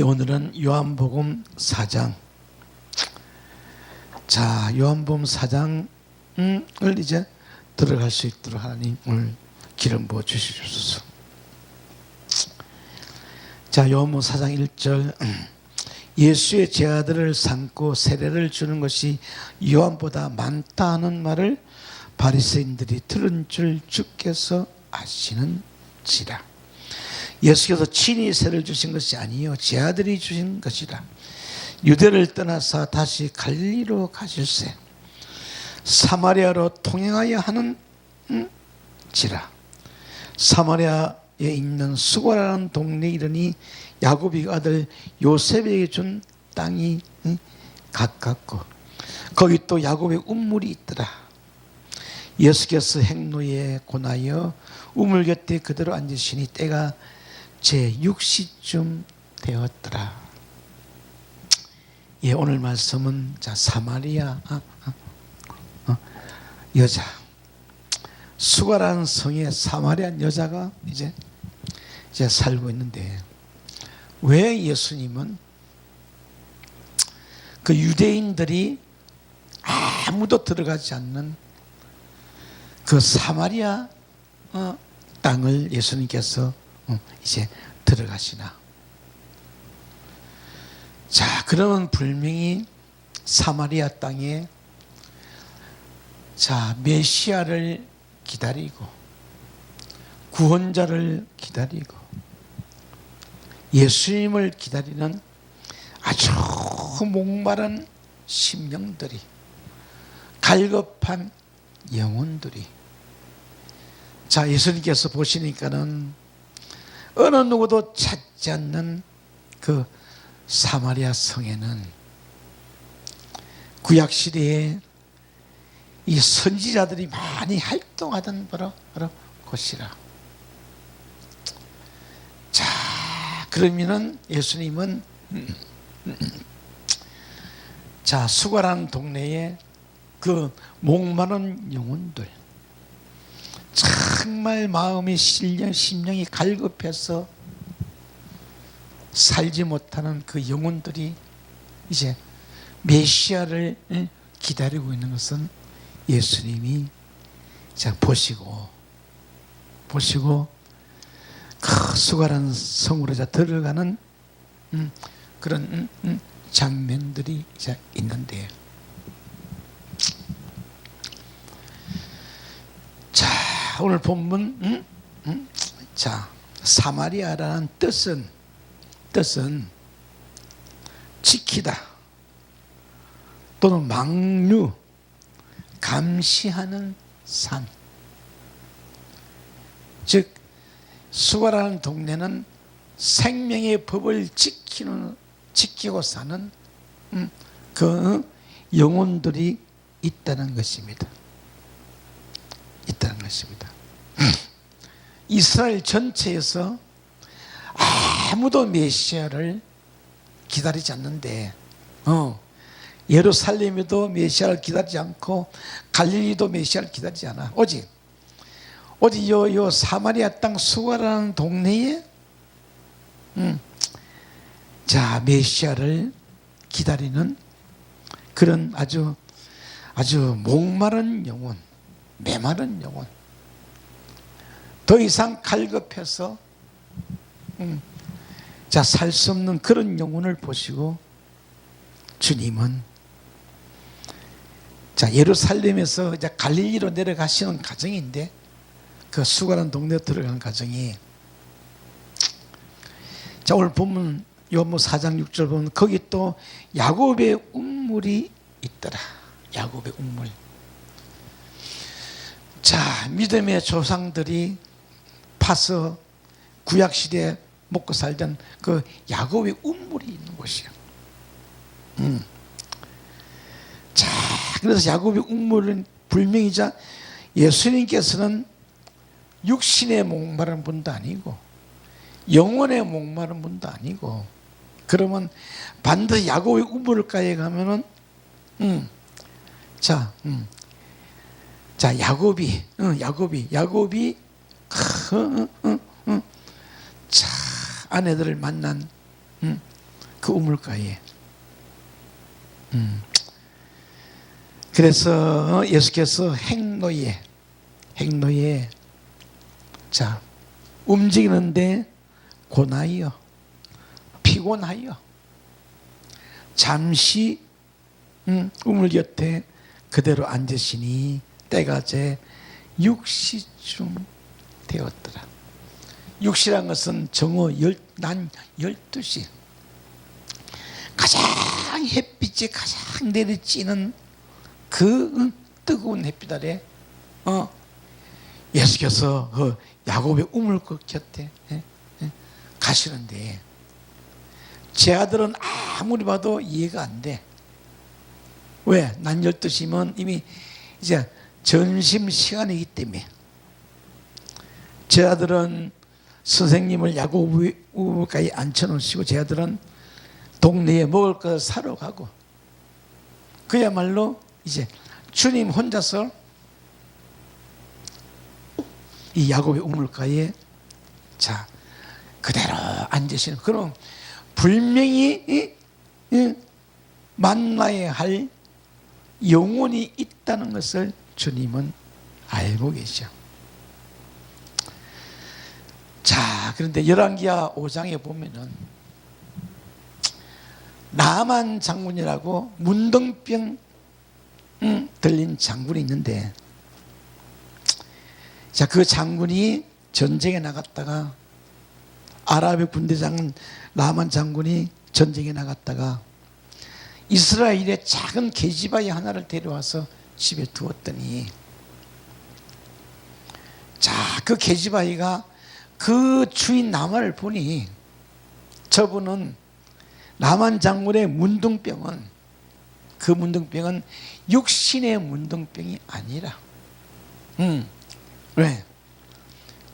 오늘은 요한복음 4장. 자, 요한복음 4장을 이제 들어갈 수 있도록 하나님 오늘 기름 부어 주시옵소서. 자, 요한복음 4장 1절. 예수의 제자들을 삼고 세례를 주는 것이 요한보다 많다 하는 말을 바리새인들이 들은 줄 주께서 아시는지라. 예수께서 친히 세례를 주신 것이 아니요 제자들이 주신 것이라. 유대를 떠나서 다시 갈릴리로 가실새 사마리아로 통행하여 하는 지라. 사마리아에 있는 수고라는 동네에 이르니 야곱의 아들 요셉에게 준 땅이 가깝고 거기 또 야곱의 우물이 있더라. 예수께서 행로에 고나여 우물 곁에 그대로 앉으시니 때가 제6시쯤 되었더라. 예, 오늘 말씀은 자 사마리아 여자, 수가라는 성에 사마리아 여자가 이제 살고 있는데, 왜 예수님은 그 유대인들이 아무도 들어가지 않는 그 사마리아 땅을 예수님께서 이제 들어가시나? 자, 그러면 분명히 사마리아 땅에 자 메시아를 기다리고 구원자를 기다리고 예수님을 기다리는 아주 목마른 심령들이, 갈급한 영혼들이, 자 예수님께서 보시니까는 어느 누구도 찾지 않는 그 사마리아 성에는 구약시대에 이 선지자들이 많이 활동하던 바로 곳이라. 자, 그러면은 예수님은 자 수가라는 동네에 그 목마른 영혼들, 정말 마음이 심령이 갈급해서 살지 못하는 그 영혼들이 이제 메시아를 기다리고 있는 것은 예수님이 자 보시고 그 수가라는 성으로 들어가는 그런 장면들이 이제 있는데, 자 오늘 본문 자 사마리아라는 뜻은 지키다 또는 망류, 감시하는 산. 즉 수가라는 동네는 생명의 법을 지키고 사는 그 영혼들이 있다는 것입니다. 이스라엘 전체에서 아무도 메시아를 기다리지 않는데, 예루살렘에도 메시아를 기다리지 않고 갈릴리도 메시아를 기다리지 않아. 오직 요 사마리아 땅 수가라는 동네에 자 메시아를 기다리는 그런 아주 목마른 영혼, 메마른 영혼, 더 이상 갈급해서 자 살 수 없는 그런 영혼을 보시고 주님은 자 예루살렘에서 이제 갈릴리로 내려가시는 과정인데, 그 수가라는 동네에 들어가는 과정이, 자 오늘 보면 요한복음 4장 6절 보면 거기 또 야곱의 우물이 있더라. 야곱의 우물. 자 믿음의 조상들이 파서 구약시대에 먹고 살던 그 야곱의 우물이 있는 곳이야. 자 그래서 야곱의 우물은 분명히 예수님께서는 육신의 목마른 분도 아니고 영혼의 목마른 분도 아니고, 그러면 반드시 야곱의 우물가에 가면은 자 야곱이 자 아내들을 만난 그 우물가에. 그래서 예수께서 행로에 자 움직이는데 고나이여 피곤하여 잠시 우물 곁에 그대로 앉으시니 때가 제 6시쯤 되었더라. 6시란 것은 정오 난 12시 가장 햇빛이 가장 내리쬐는 그 뜨거운 햇빛 아래 예수께서 그 야곱의 우물가 곁에 가시는데 제 아들은 아무리 봐도 이해가 안 돼. 왜? 난 12시면 이미 이제 점심시간이기 때문에. 제 아들은 선생님을 야곱 우물가에 앉혀놓으시고 제 아들은 동네에 먹을 것 사러 가고 그야말로 이제 주님 혼자서 이 야곱의 우물가에 자 그대로 앉으시는 그런 분명히 만나야 할 영혼이 있다는 것을 주님은 알고 계셔. 자, 그런데 열왕기하 5장에 보면은 나만 장군이라고 문둥병 들린 장군이 있는데, 자, 그 장군이 전쟁에 나갔다가 아랍의 군대장은 나만 장군이 전쟁에 나갔다가 이스라엘의 작은 계집아이 하나를 데려와서 집에 두었더니, 자, 그 계집아이가 그 주인 나만을 보니 저분은 나만 장군의 문둥병은 그 문둥병은 육신의 문둥병이 아니라 왜?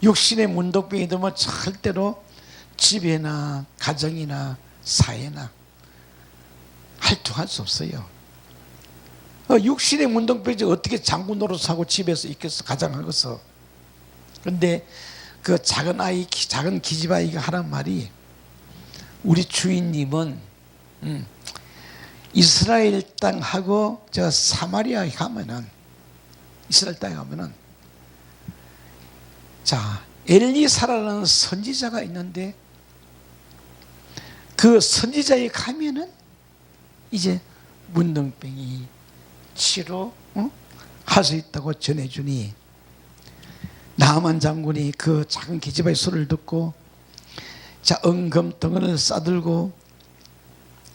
육신의 문둥병이 되면 절대로 집에나 가정이나 사회나 활동할 수 없어요. 육신의 문둥병이 어떻게 장군 노릇하고 집에서 있겠어, 가장하겠어. 그런데 그 작은 기집아이가 하는 말이, 우리 주인님은 이스라엘 땅하고 저 사마리아에 가면은, 이스라엘 땅에 가면은, 자, 엘리사라는 선지자가 있는데 그 선지자에 가면은 이제 문둥병이 치료할 수 있다고 전해주니, 나만 장군이 그 작은 계집아이 소리를 듣고 자 은금덩어리를 싸들고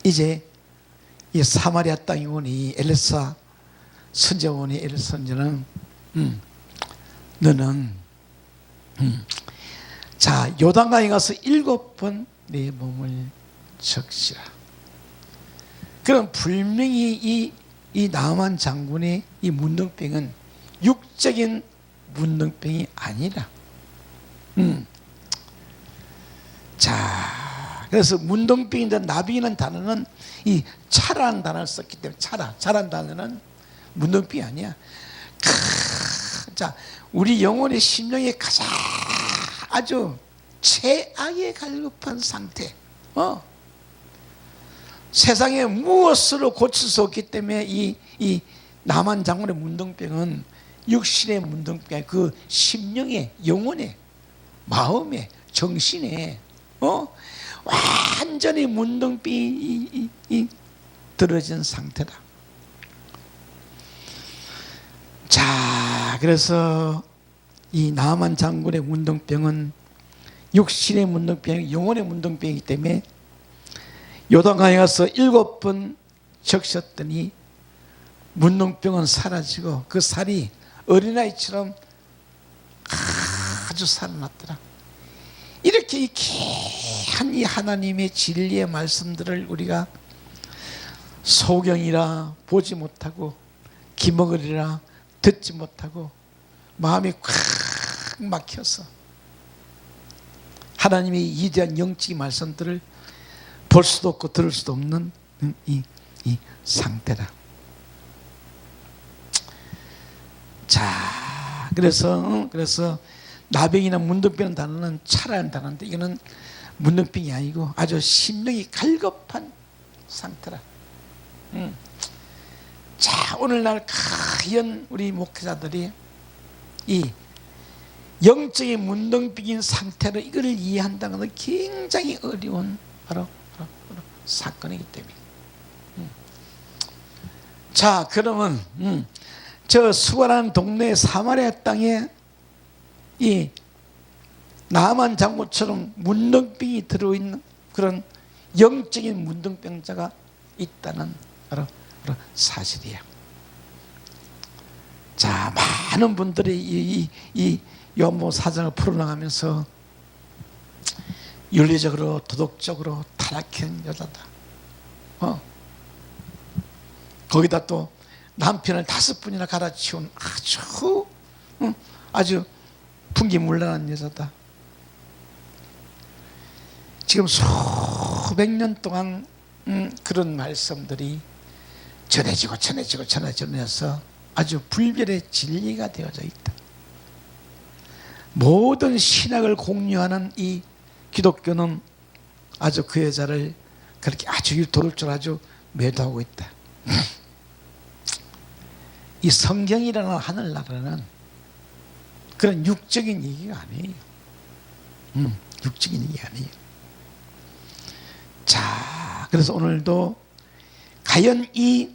이제 이 사마리아 땅에 오니 엘리사 선지자원이 엘리사 선지자는 너는 자 요단강에 가서 7번 내 몸을 적시라. 그럼 분명히 이 나만 장군의 이 문둥병은 육적인 문둥병이 아니라 자 그래서 문둥병인데 나병이라는 단어는 이 차라는 단어를 썼기 때문에 차라는 단어는 문둥병이 아니야. 자 우리 영혼의 심령에 가장 아주 최악에 갈급한 상태, 세상에 무엇으로 고칠 수 없기 때문에 이 나만 장군의 문둥병은 육신의 문둥병, 그 심령의, 영혼의, 마음의, 정신의 완전히 문둥병이 들어진 상태다. 자, 그래서 이 나만 장군의 문둥병은 육신의 문둥병, 영혼의 문둥병이기 때문에 요단강에 가서 7번 적셨더니 문둥병은 사라지고 그 살이 어린아이처럼 아주 살아났더라. 이렇게 이 귀한 이 하나님의 진리의 말씀들을 우리가 소경이라 보지 못하고 귀머거리라 듣지 못하고 마음이 꽉 막혀서 하나님의 이대한 영적인 말씀들을 볼 수도 없고 들을 수도 없는 이 상태다. 자, 그래서 나병이나 문둥병이라는 단어는 차라는 단어인데 이거는 문둥병이 아니고 아주 심령이 갈급한 상태라. 자, 오늘날 과연 우리 목회자들이 이 영적인 문둥병인 상태로 이거를 이해한다는 것은 굉장히 어려운 바로 사건이기 때문에. 자, 그러면 저 수가라는 동네 사마리아 땅에 이 나만 장모처럼 문둥병이 들어있는 그런 영적인 문둥병자가 있다는 바로 사실이야. 자, 많은 분들이 이 요한복음 사장을 풀어나가면서 윤리적으로 도덕적으로 타락한 여자다. 거기다 또 남편을 5번이나 갈아치운 아주 풍기문란한 여자다. 지금 수백 년 동안 그런 말씀들이 전해져서 아주 불변의 진리가 되어져 있다. 모든 신학을 공유하는 이 기독교는 아주 그 여자를 그렇게 아주 도덕적으로 아주 매도하고 있다. 이 성경이라는 하늘나라는 그런 육적인 얘기가 아니에요. 육적인 얘기가 아니에요. 자, 그래서 오늘도 과연 이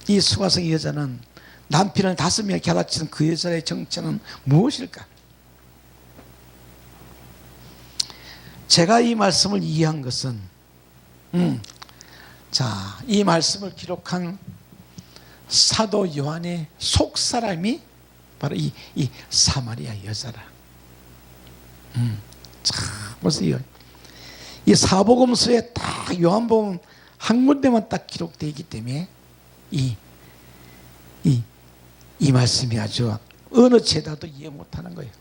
수가성의 여자는 남편을 5명에 갈아치는 그 여자의 정체는 무엇일까? 제가 이 말씀을 이해한 것은 자, 이 말씀을 기록한 사도 요한의 속사람이 바로 이 사마리아 여자라. 자, 보세요. 이 사복음서에 딱 요한복음 한 군데만 딱 기록되어 있기 때문에 이 말씀이 아주 어느 죄다도 이해 못하는 거예요.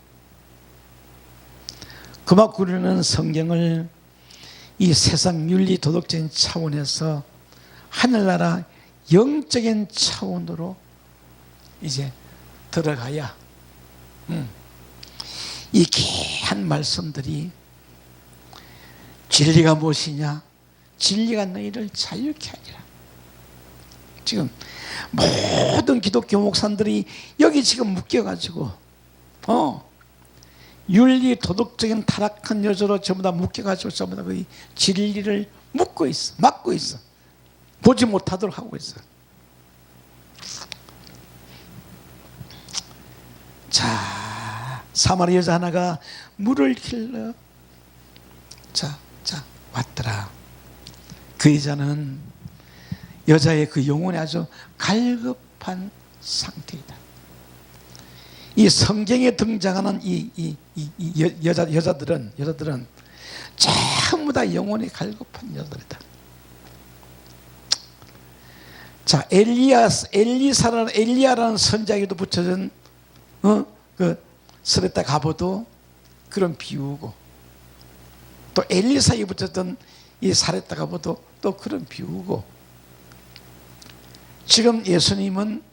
그만큼 우리는 성경을 이 세상 윤리 도덕적인 차원에서 하늘나라 영적인 차원으로 이제 들어가야 이 귀한 말씀들이 진리가 무엇이냐? 진리가 너희를 자유케 하리라. 지금 모든 기독교 목사들이 여기 지금 묶여가지고 윤리 도덕적인 타락한 여자로 전부 다 묶여가지고 전부 다 그 진리를 막고 있어. 보지 못하도록 하고 있어. 자, 사마리아 여자 하나가 물을 길러 자 왔더라. 그 여자의 그 영혼이 아주 갈급한 상태이다. 이 성경에 등장하는 이 여자들은 전부 다 영혼이 갈급한 여자들이다. 자, 엘리야라는 선자에게도 붙여진 그 스레타 가보도 그런 비유고, 또 엘리사에 붙였던 이 사레타 가보도 또 그런 비유고, 지금 예수님은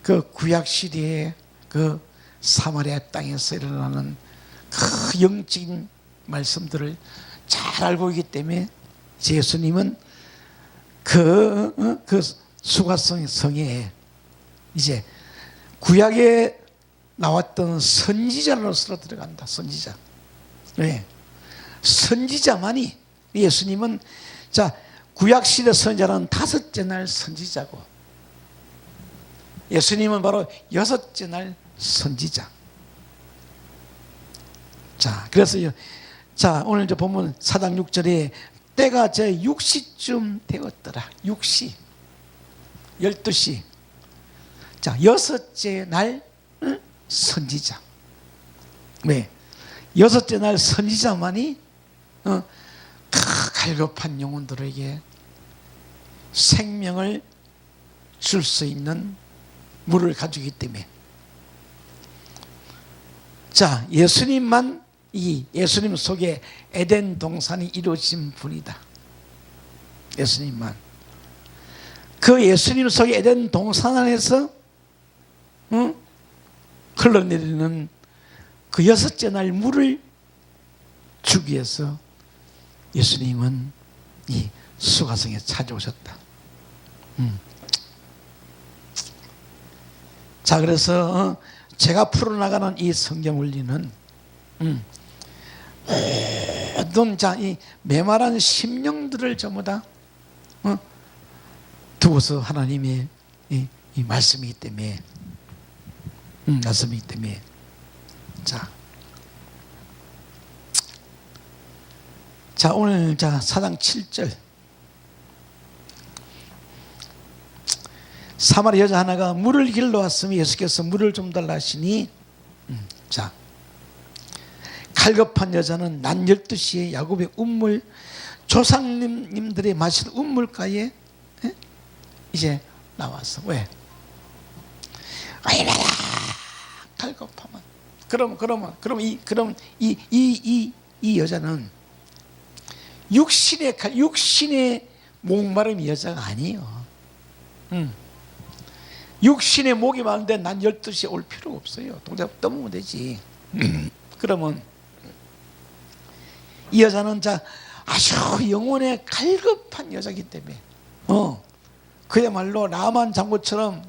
그 구약 시대에 그 사마리아 땅에서 일어나는 그 영적인 말씀들을 잘 알고 있기 때문에 예수님은 그 수가성 성에 이제 구약에 나왔던 선지자로서 들어간다. 선지자. 네. 선지자만이, 예수님은 자, 구약시대 선지자는 5째 날 선지자고, 예수님은 바로 6째 날 선지자. 자, 그래서 자, 오늘 이제 보면 4장 6절에 때가 제 6시쯤 되었더라. 6시 12시. 자, 6째 날 선지자. 왜? 6째 날 선지자만이 갈급한 영혼들에게 생명을 줄 수 있는 물을 가지고 있기 때문에. 자, 예수님만 이 예수님 속에 에덴 동산이 이루어진 분이다. 예수님만. 그 예수님 속에 에덴 동산 안에서 흘러내리는 그 6째 날 물을 주기 위해서 예수님은 이 수가성에 찾아오셨다. 자, 그래서 제가 풀어나가는 이 성경 원리는 모든 이 메마른 심령들을 전부 다 두고서 하나님의 이 말씀이기 때문에 말씀이기 때문에 자 오늘 4장 7절 사마리 여자 하나가 물을 길러 왔으면 예수께서 물을 좀 달라 하시니 갈급한 여자는 낮 12시에 야곱의 운물 조상님들이 마신 운물가에 이제 나왔어. 왜? 얼마나 갈급하면 그럼 이 여자는 육신의 목마름이 여자가 아니에요. 육신의 목이 많은데 난 12시에 올 필요가 없어요. 동작 떠보면 되지. 그러면 이 여자는 아주 영혼에 갈급한 여자이기 때문에 그야말로 나만 장군처럼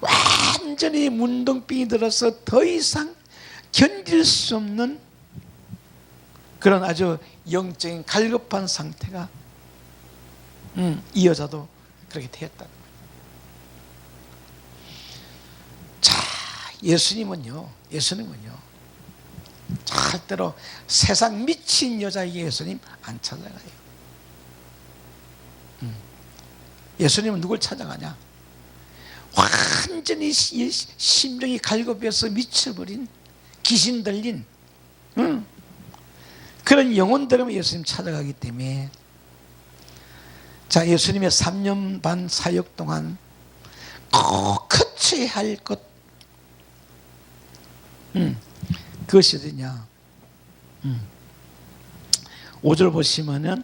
완전히 문둥병이 들어서 더 이상 견딜 수 없는 그런 아주 영적인 갈급한 상태가 이 여자도 그렇게 되었다. 자, 예수님은요 절대로 세상 미친 여자에게 예수님 안 찾아가요. 예수님은 누굴 찾아가냐? 완전히 심령이 갈급해서 미쳐버린 귀신 들린 그런 영혼들은 예수님 찾아가기 때문에 예수님의 3년 반 사역 동안 꼭 거쳐야 할 것 그것이 어디냐? 5절 보시면은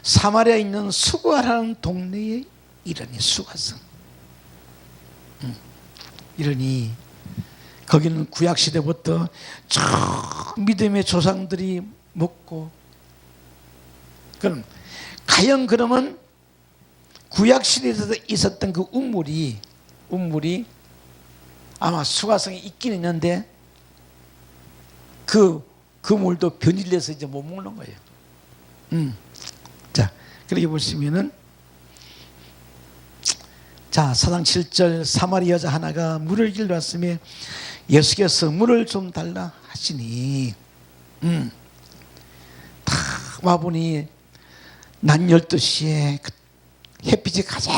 사마리아에 있는 수가라는 동네에 이르니 수가성 이르니 거기는 구약시대부터 저 믿음의 조상들이 먹고 그럼 과연 그러면 구약시대에서 있었던 그 운물이 아마 수가성에 있긴 있는데 그 물도 변질돼서 이제 못 먹는 거예요. 자, 그렇게 보시면은 4장 7절 사마리 여자 하나가 물을 길러 왔으며 예수께서 물을 좀 달라 하시니 다 와보니 낮 12시에 햇빛이 가장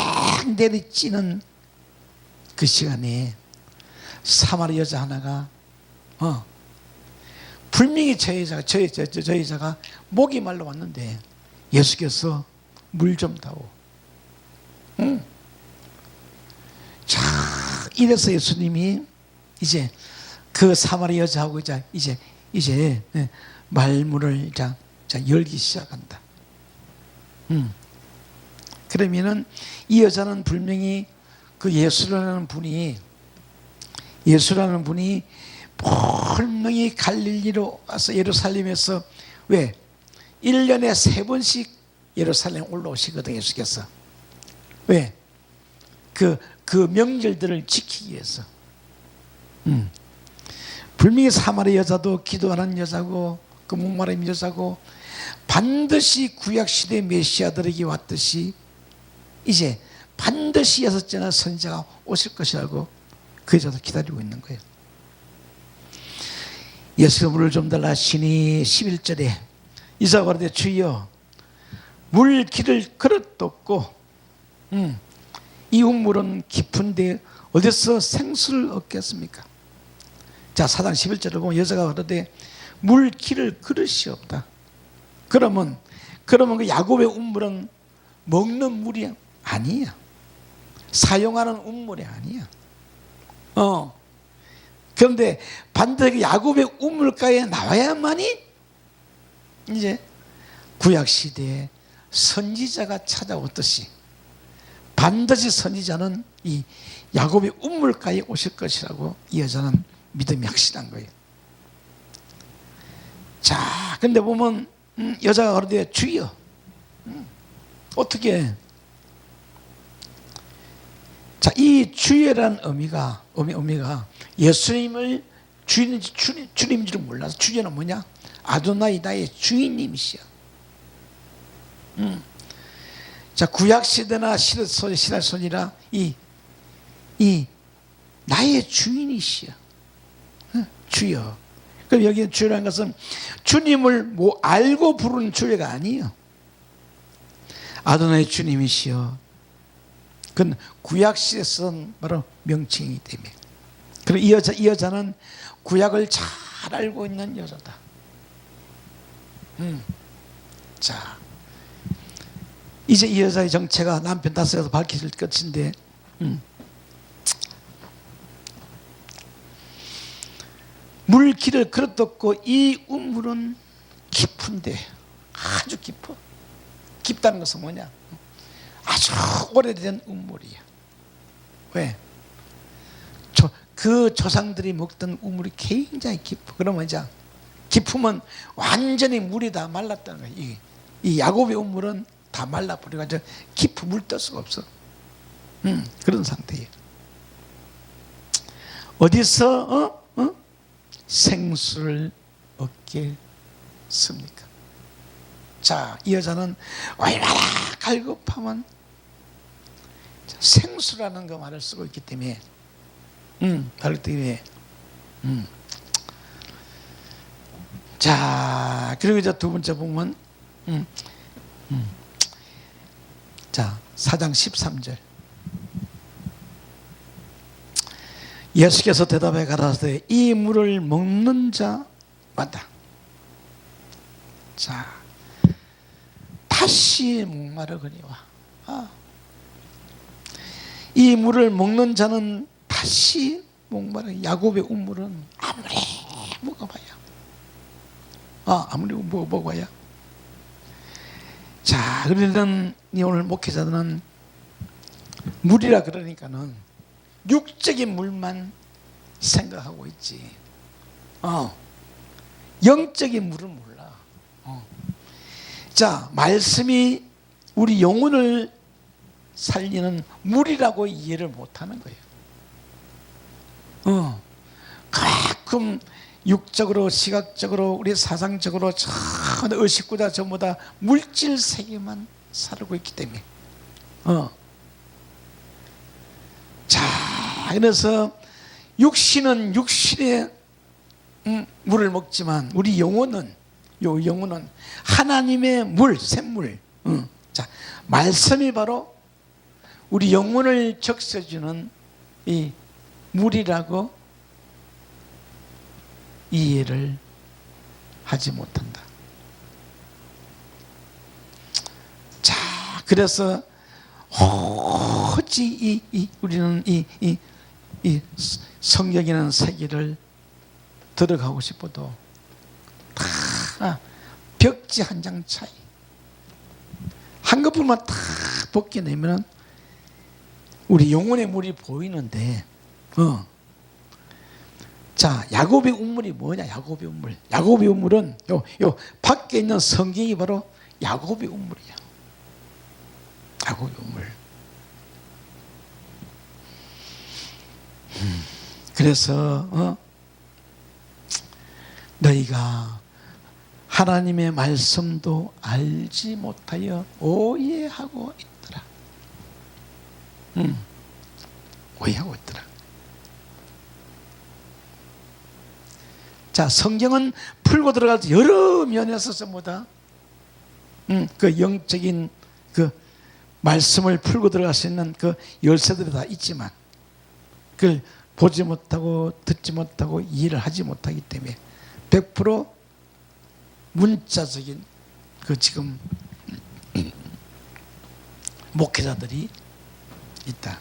내리쬐는 그 시간에 사마리 여자 하나가 분명히 저 여자가 목이 말라 왔는데 예수께서 물 좀 다오. 자, 이래서 예수님이 이제 그 사마리 여자하고 이제 말문을 열기 시작한다. 그러면은 이 여자는 분명히 그 예수라는 분이 분명히 갈릴리로 와서 예루살렘에서 왜 1년에 3번씩 예루살렘 올라오시거든 예수께서. 왜? 그 명절들을 지키기 위해서. 분명히 사마리 여자도 기도하는 여자고 그 목마른 여자고 반드시 구약시대 메시아들에게 왔듯이 이제 반드시 6제나 선지자가 오실 것이라고 그 여자도 기다리고 있는 거예요. 예수가 물을 좀 달라 하시니 11절에 이사가 가로되 주여 물 길을 그릇도 없고 이 운물은 깊은데 어디서 생수를 얻겠습니까? 4장 11절을 보면 여자가 가로되 물 길을 그릇이 없다. 그러면 그 야곱의 운물은 먹는 물이 아니야. 사용하는 운물이 아니야. 그런데 반드시 야곱의 우물가에 나와야만이 이제 구약시대에 선지자가 찾아오듯이 반드시 선지자는 이 야곱의 우물가에 오실 것이라고 이 여자는 믿음이 확실한 거예요. 자, 근데 보면 여자가 그러되 주여. 어떻게? 자, 이 주여라는 의미가 예수님을 주님인 줄 몰라서 주여는 뭐냐? 아도나이 나의 주인님이시여. 자, 구약 시대나 신약 시대나 이 나의 주인이시여. 주여. 그럼 여기 주여라는 것은 주님을 뭐 알고 부르는 주여가 아니에요. 아도나의 주님이시여. 그건 구약 시대에 쓴 바로 명칭이기 때문에. 그리고 이 여자는 구약을 잘 알고 있는 여자다. 자, 이제 이 여자의 정체가 남편 탓에서 밝혀질 것인데, 물길을 걸어떴고 이 우물은 깊은데, 아주 깊어. 깊다는 것은 뭐냐? 아주 오래된 우물이야. 왜? 그 조상들이 먹던 우물이 굉장히 깊어. 그러면 이제 깊으면 완전히 물이 다 말랐다는 거야. 이 야곱의 우물은 다 말라버려가지고 깊이 물 뜰 수가 없어. 그런 상태예요. 어디서 생수를 얻겠습니까? 자, 이 여자는 얼마나 갈급하면 생수라는 그 말을 쓰고 있기 때문에, 자, 그리고 이제 두 번째 보면, 자, 4장 13절. 예수께서 대답해 가라사대 이 물을 먹는 자 맞다. 자, 다시 목마르거니와. 이 물을 먹는 자는 다시 목마르. 야곱의 우물은 아무리 먹어봐야, 아무리 먹어봐야. 자, 그러는 오늘 목회자들은 물이라 그러니까는 육적인 물만 생각하고 있지. 영적인 물은 몰라. 자, 말씀이 우리 영혼을 살리는 물이라고 이해를 못하는 거예요. 가끔 육적으로, 시각적으로, 우리 사상적으로 전 의식보다 전부 다 물질 세계만 살고 있기 때문에. 자, 그래서 육신은 육신의 물을 먹지만 우리 영혼은 하나님의 물, 샘물. 자, 말씀이 바로 우리 영혼을 적셔주는 이 물이라고 이해를 하지 못한다. 자, 그래서 어찌 우리는 이 성경이라는 세계를 들어가고 싶어도 다 벽지 한 장 차이. 한 것뿐만 다 벗겨내면 우리 영혼의 물이 보이는데, 자, 야곱의 우물이 뭐냐? 야곱의 우물. 야곱의 우물은 요 밖에 있는 성경이 바로 야곱의 우물이야. 야곱의 우물. 그래서 너희가 하나님의 말씀도 알지 못하여 오해하고 있더라. 오해하고 있더라. 자, 성경은 풀고 들어갈 때 여러 면에서 전부 다 그 영적인 그 말씀을 풀고 들어갈 수 있는 그 열쇠들이 다 있지만 그걸 보지 못하고 듣지 못하고 이해를 하지 못하기 때문에 100% 문자적인 그 지금 목회자들이 있다.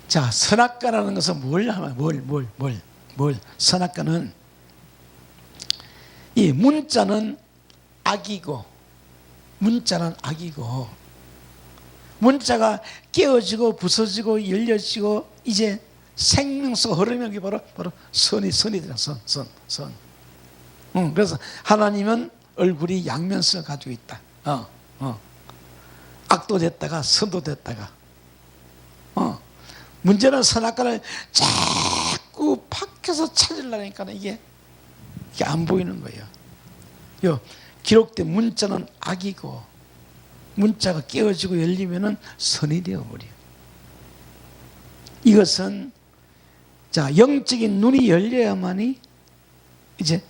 자, 선악과라는 것은 뭘 하면 뭘 선악과는 이 문자는 악이고 문자가 깨어지고 부서지고 열려지고 이제 생명수가 흐르는 게 바로 선이 되는 선. 그래서 하나님은 얼굴이 양면성을 가지고 있다. 악도 됐다가 선도 됐다가. 문제는 선악과를 자꾸 밖에서 찾으려니까 이게 안 보이는 거예요. 기록된 문자는 악이고 문자가 깨어지고 열리면은 선이 되어버려요. 이것은 자, 영적인 눈이 열려야만이 이제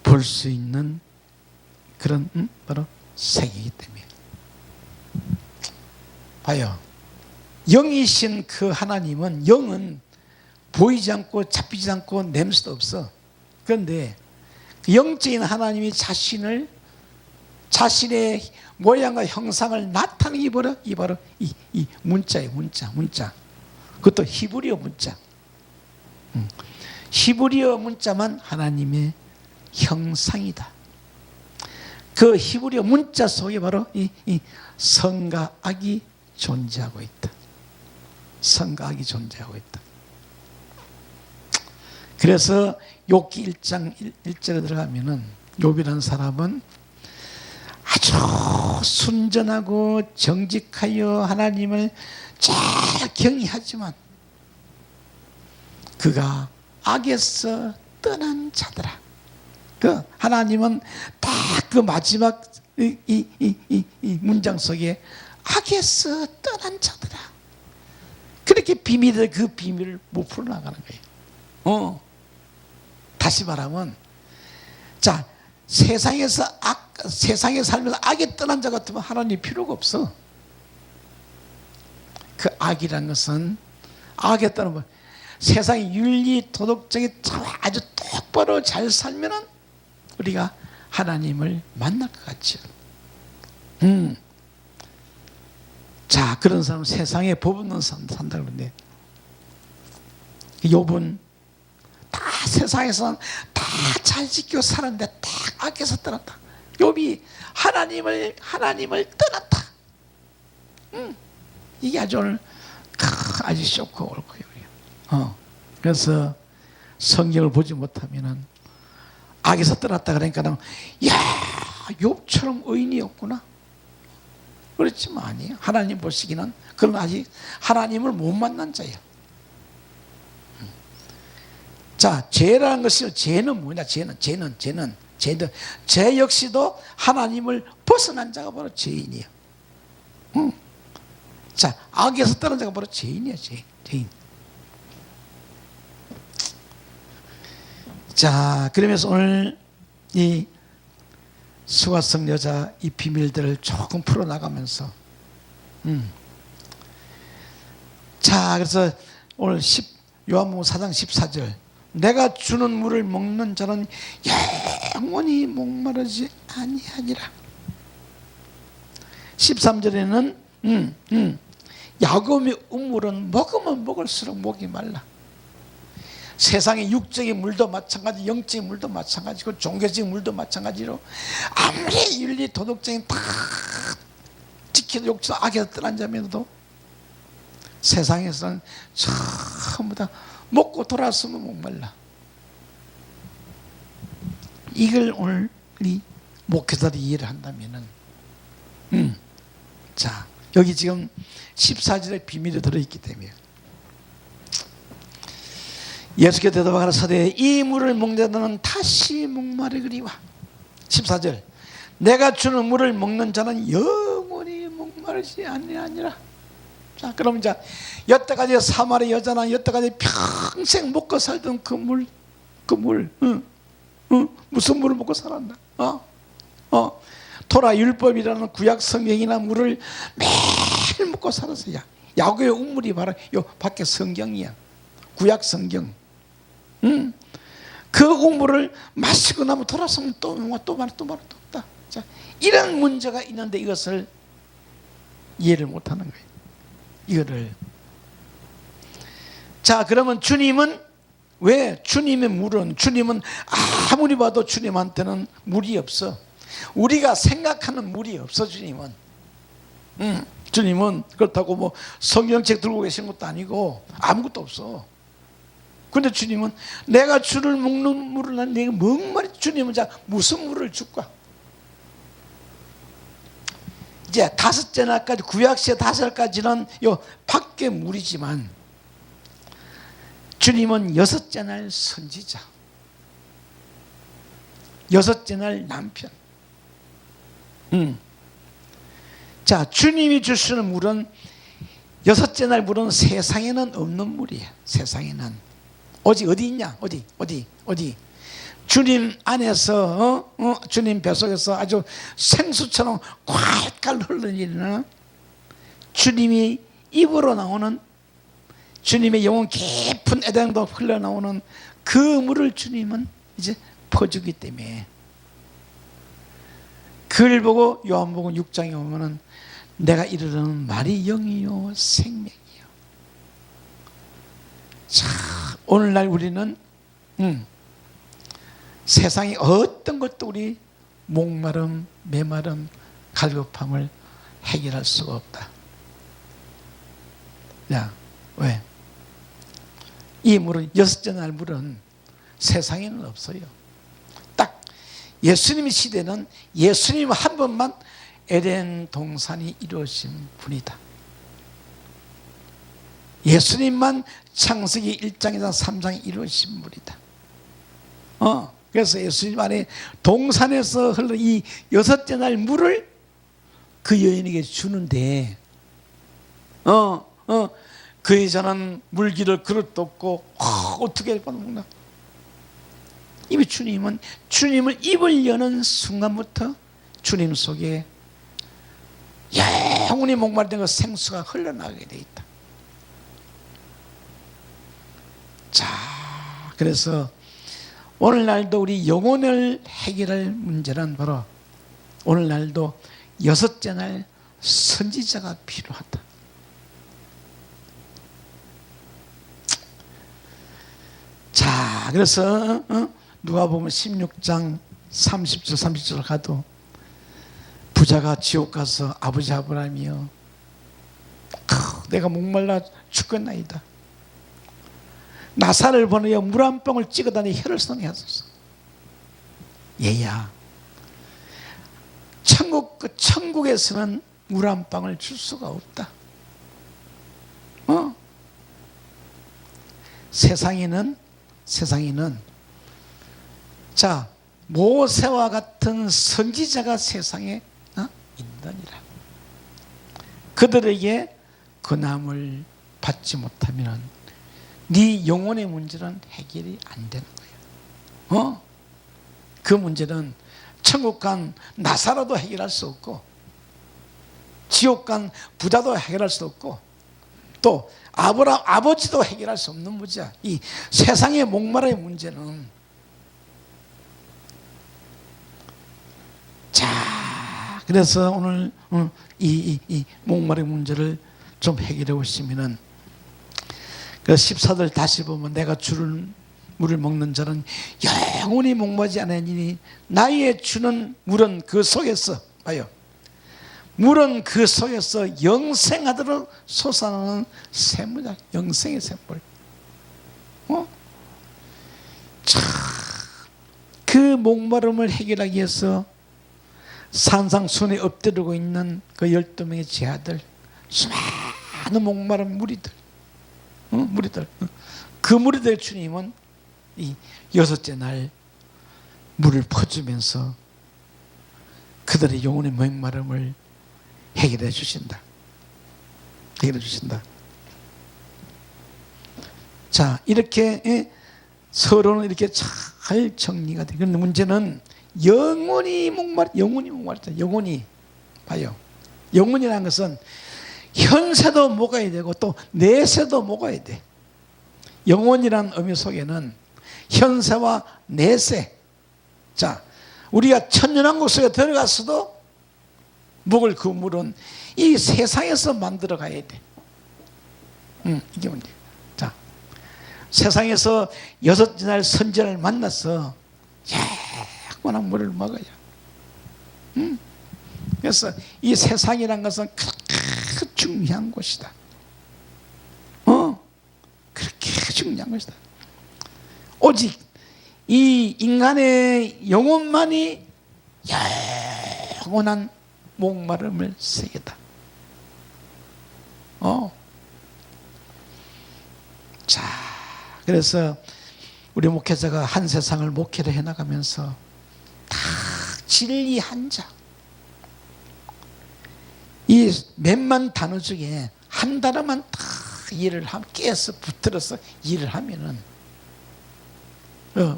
볼 수 있는 그런 바로 세계이기 때문에. 봐요. 영이신 그 하나님은, 영은 보이지 않고 잡히지 않고 냄새도 없어. 그런데 그 영적인 하나님이 자신의 모양과 형상을 나타내기 바로 이 문자예요. 문자. 그것도 히브리어 문자. 히브리어 문자만 하나님의 형상이다. 그 히브리어 문자 속에 바로 이 선과 악이 존재하고 있다. 선과 악이 존재하고 있다. 그래서 욥기 1장 1절에 들어가면은 욥이라는 사람은 아주 순전하고 정직하여 하나님을 잘 경외하지만 그가 악에서 떠난 자더라. 그 하나님은 딱 그 마지막 이 문장 속에 악에서 떠난 자더라. 그렇게 그 비밀을 못 풀어나가는 거예요. 다시 말하면, 자, 세상에 살면서 악에 떠난 자 같으면 하나님 필요가 없어. 그 악이라는 것은, 악에 떠나면 세상의 윤리 도덕적인 아주 똑바로 잘 살면은 우리가 하나님을 만날 것 같죠. 자, 그런 사람은 세상에 법 없는 삶 산다 그러는데, 욥은 다 세상에서 다 잘 지키고 살았는데 딱 악에서 떠났다. 욥이 하나님을 떠났다. 이게 아주 오늘 아주 쇼크 올 거예요. 그래서 성경을 보지 못하면은 악에서 떠났다 그러니까는, 야, 욥처럼 의인이 없구나. 그렇지만 아니에요. 하나님 보시기는 그건 아직 하나님을 못 만난 자예요. 자, 죄라는 것이, 죄는 뭐냐? 죄는 죄 역시도 하나님을 벗어난 자가 바로 죄인이에요. 자, 악에서 떠난 자가 바로 죄인이에요. 죄인. 자, 그러면서 오늘 이 수가성 여자 이 비밀들을 조금 풀어나가면서 자, 그래서 오늘 요한복음 4장 14절, 내가 주는 물을 먹는 자는 영원히 목마르지 아니하니라. 13절에는 야곱의 우물은 먹으면 먹을수록 목이 말라. 세상의 육적인 물도 마찬가지, 영적인 물도 마찬가지고 종교적인 물도 마찬가지로 아무리 윤리 도덕적인 다 지키는 욕심 악에서 떠난 자면서도 세상에서는 전부 다 먹고 돌아서면 목말라. 이걸 오늘 이 목회자들이 이해를 한다면은 자, 여기 지금 14절의 비밀이 들어있기 때문에 예수께서 대답하여 가라사대 이 물을 먹는 자는 다시 목마르리와. 14절, 내가 주는 물을 먹는 자는 영원히 목마르지 아니하니라. 자, 그럼 이제 여태까지 사마리 여자나 여태까지 평생 먹고 살던 그 물, 무슨 물을 먹고 살았나? 토라 율법이라는 구약 성경이나 물을 매일 먹고 살았어요. 야곱의 우물이 바로 요 밖에 성경이야. 구약 성경. 그 우물을 마시고 나면 돌아서면 또 없다. 자, 이런 문제가 있는데 이것을 이해를 못하는 거예요. 이거를. 자, 그러면 주님은 왜? 주님의 물은, 주님은 아무리 봐도 주님한테는 물이 없어. 우리가 생각하는 물이 없어. 주님은 주님은 그렇다고 뭐 성경책 들고 계신 것도 아니고 아무것도 없어. 근데 주님은 내가 주를 먹는 물을 난 내가 목마리. 주님은 자 무슨 물을 줄까? 이제 다섯째 날까지, 구약시의 5날까지는 요 밖에 물이지만 주님은 6째 날 선지자, 6째 날 남편. 자, 주님이 주시는 물은 6째 날 물은 세상에는 없는 물이에요. 세상에는 오직 어디 있냐? 어디? 주님 안에서 주님 뱃속에서 아주 생수처럼 콸콸 흘러내리는, 주님이 입으로 나오는, 주님의 영혼 깊은 에덴도 흘러나오는 그 물을 주님은 이제 퍼주기 때문에, 그걸 보고 요한복음 6장에 보면은 내가 이르는 말이 영이요 생명이요. 자, 오늘날 우리는 세상의 어떤 것도 우리 목마름, 메마름, 갈급함을 해결할 수가 없다. 야, 왜? 이 물은, 6째 날 물은 세상에는 없어요. 딱 예수님의 시대는 예수님 한 번만 에덴 동산이 이루어진 분이다. 예수님만 창세기 1장에서 3장이 이루어진 분이다. 그래서 예수님 안에 동산에서 흘러 이 6째 날 물을 그 여인에게 주는데, 그 여자는 물기를 그릇도 없고 어떻게 먹나? 이미 주님은, 주님을 입을 여는 순간부터 주님 속에 영원히 목마르던 그 생수가 흘러나가게 돼 있다. 자, 그래서 오늘날도 우리 영혼을 해결할 문제는 바로 오늘날도 6째 날 선지자가 필요하다. 자, 그래서 누가복음 16장 30절 30절 가도 부자가 지옥 가서 아버지 아브라함이여, 내가 목말라 죽겠나이다. 나사를 보내어 물 한 병을 찍어다니 혀를 성해 하소서. 얘야, 천국에서는 물 한 방울 줄 수가 없다. 세상에는 자, 모세와 같은 선지자가 세상에 있느니라. 그들에게 그 남을 받지 못하면 네 영혼의 문제는 해결이 안 되는 거예요. 그 문제는 천국 간 나사로도 해결할 수 없고, 지옥 간 부자도 해결할 수 없고, 또 아버지도 해결할 수 없는 문제야. 이 세상의 목마름의 문제는. 자, 그래서 오늘 이 목마름의 문제를 좀 해결해 보시면은, 그 14절 다시 보면 내가 주를 물을 먹는 자는 영원히 목마르지 않으니 나의 주는 물은 그 속에서, 봐요, 물은 그 속에서 영생하도록 솟아나는 샘물이다. 영생의 샘물. 참, 그 목마름을 해결하기 위해서 산상순에 엎드리고 있는 그 12명의 제자들, 수많은 목마른 무리들, 그 무리들 주님은 이 6째 날 물을 퍼주면서 그들의 영혼의 목마름을 해결해 주신다. 자, 이렇게 서로는 이렇게 잘 정리가 돼. 그런데 문제는 영원히 목마르다. 영원히 봐요. 영원이라는 것은 현세도 먹어야 되고 또 내세도 먹어야 돼. 영원이라는 의미 속에는 현세와 내세. 자, 우리가 천년왕국 속에 들어갔어도 먹을 그 물은 이 세상에서 만들어 가야 돼. 이게 문제. 자, 세상에서 6째 날 선지자를 만나서 영원한 물을 먹어야. 그래서 이 세상이란 것은 그렇게 중요한 곳이다. 그렇게 중요한 것이다. 오직 이 인간의 영혼만이 영원한 목마름을 새기다. 자, 그래서 우리 목회자가 한 세상을 목회를 해나가면서 다 진리 한 자, 이 몇만 단어 중에 한 단어만 다 일을 깨서 붙들어서 일을 하면은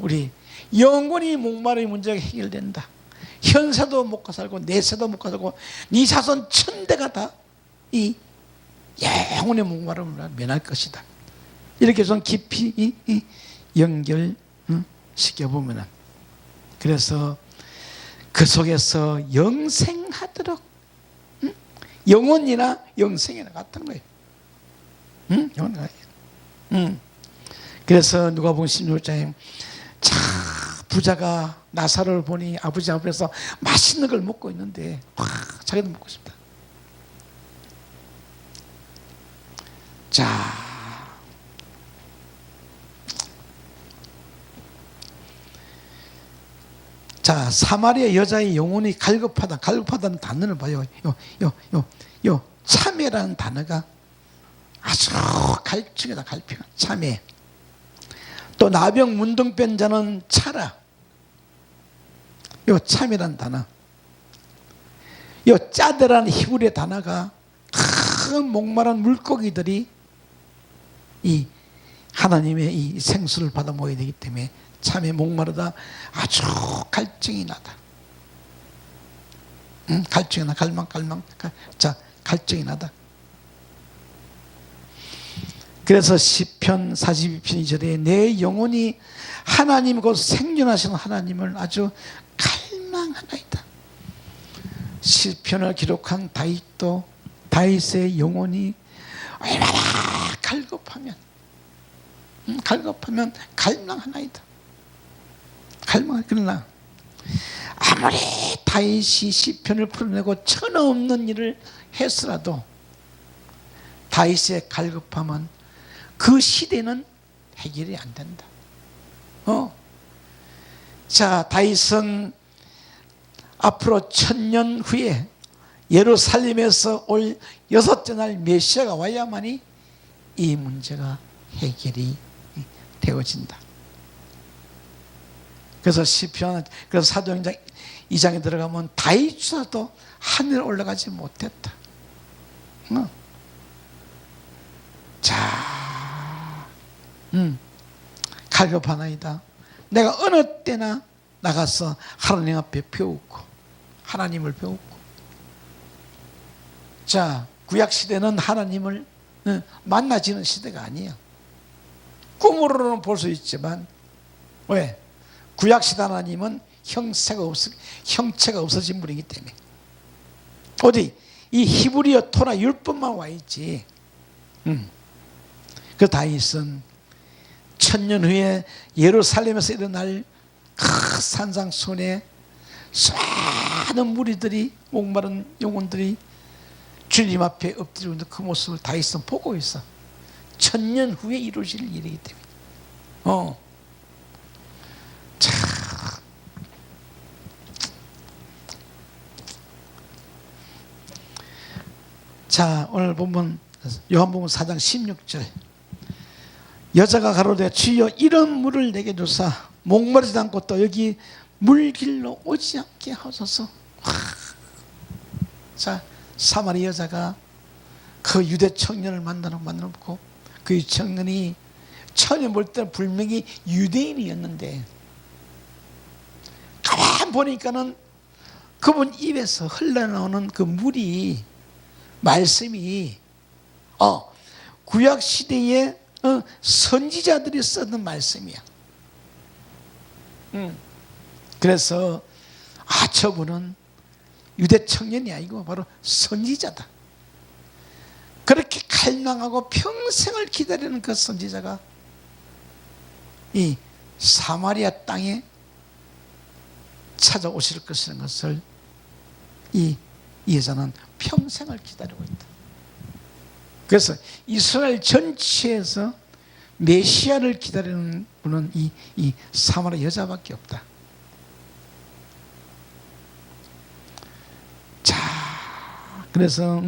우리 영원히 목마름의 문제가 해결된다. 현세도 못 가 살고 내세도 못 가 살고 네 자손 천대가 다 이 영혼의 목마름을 면할 것이다. 이렇게 좀 깊이 연결 시켜보면은, 그래서 그 속에서 영생하도록, 영혼이나 영생이나 같은 거예요. 영혼이나. 그래서 누가복음 16장에 자, 부자가 나사로를 보니 아버지 앞에서 맛있는 걸 먹고 있는데 자기도 먹고 싶다. 자, 사마리아 여자의 영혼이 갈급하다. 갈급하다는 단어를 봐요. 요 참회라는 단어가 아주 갈증이다. 갈증. 참회. 또 나병 문둥병 자는 차라. 요 참이라는 단어. 요 짜드라는 히브리어 단어가 큰 목마른 물고기들이 이 하나님의 이 생수를 받아 먹어야 되기 때문에 참에 목마르다. 아주 갈증이 나다. 갈증이 나. 갈망. 자, 갈증이 나다. 그래서 시편 42편 2절에 내 영혼이 하나님 곧 생존하시는 하나님을 아주 갈망하나이다. 시편을 기록한 다윗도 다윗의 영혼이 얼마나 갈급하면 갈망하나이다. 그러나 아무리 다윗이 시편을 풀어내고 천없는 일을 했으라도 다윗의 갈급함은 그 시대는 해결이 안 된다. 자, 다윗은 앞으로 1000년 후에 예루살렘에서 올 6째 날 메시아가 와야만이 이 문제가 해결이 되어진다. 그래서 시편, 그래서 사도행전 2장에 들어가면 다윗조차도 하늘에 올라가지 못했다. 자, 갈급하나이다. 내가 어느 때나 나가서 하나님 앞에 배우고 하나님을 배우고. 자, 구약시대는 하나님을 만나지는 시대가 아니에요. 꿈으로는 볼 수 있지만, 왜? 구약시대 하나님은 형체가 없어진 분이기 때문에. 어디? 이 히브리어 토라 율법만 와 있지. 그 다윗은 1000년 후에 예루살렘에서 일어날 큰 산상순에 수많은 무리들이, 목마른 영혼들이 주님 앞에 엎드리고 있는 그 모습을 다윗은 보고 있어. 1000년 후에 이루어질 일이기 때문에. 자, 오늘 보면 요한복음 4장 16절. 여자가 가로되 주여 이런 물을 내게 주사 목마르지 않고 또 여기 물길로 오지 않게 하소서. 자, 사마리 여자가 그 유대 청년을 만나놓고 그 청년이 처음에 볼 때는 분명히 유대인이었는데 가만 보니까는 그분 입에서 흘러나오는 그 물이, 말씀이 구약시대에 선지자들이 쓰는 말씀이야. 그래서 저분은 유대 청년이 아니고 바로 선지자다. 그렇게 갈망하고 평생을 기다리는 그 선지자가 이 사마리아 땅에 찾아오실 것이라는 것을 이 여자는 평생을 기다리고 있다. 그래서 이스라엘 전체에서 메시아를 기다리는 분은 이 사마리아 여자밖에 없다. 자, 그래서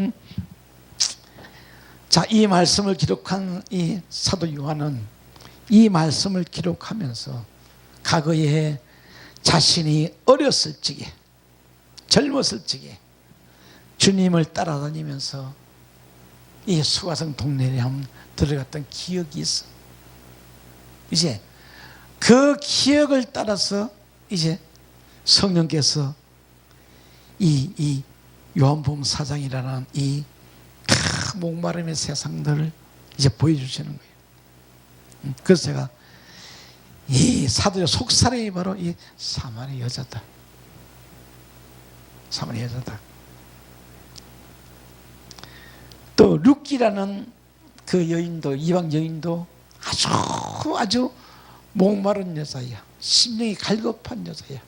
자, 이 말씀을 기록한 이 사도 요한은 이 말씀을 기록하면서 과거에 자신이 어렸을 적에, 젊었을 적에 주님을 따라다니면서 이 수가성 동네에 한번 들어갔던 기억이 있어. 이제 그 기억을 따라서 이제 성령께서 이 요한복음 4장이라는 이 목마름의 세상들을 이제 보여주시는 거예요. 그래서 제가 이 사도의 속사람이 바로 이 사마리아 여자다. 사마리아 여자다. 또 룻기라는 그 여인도, 이방 여인도 아주 목마른 여자야. 심령이 갈급한 여자야.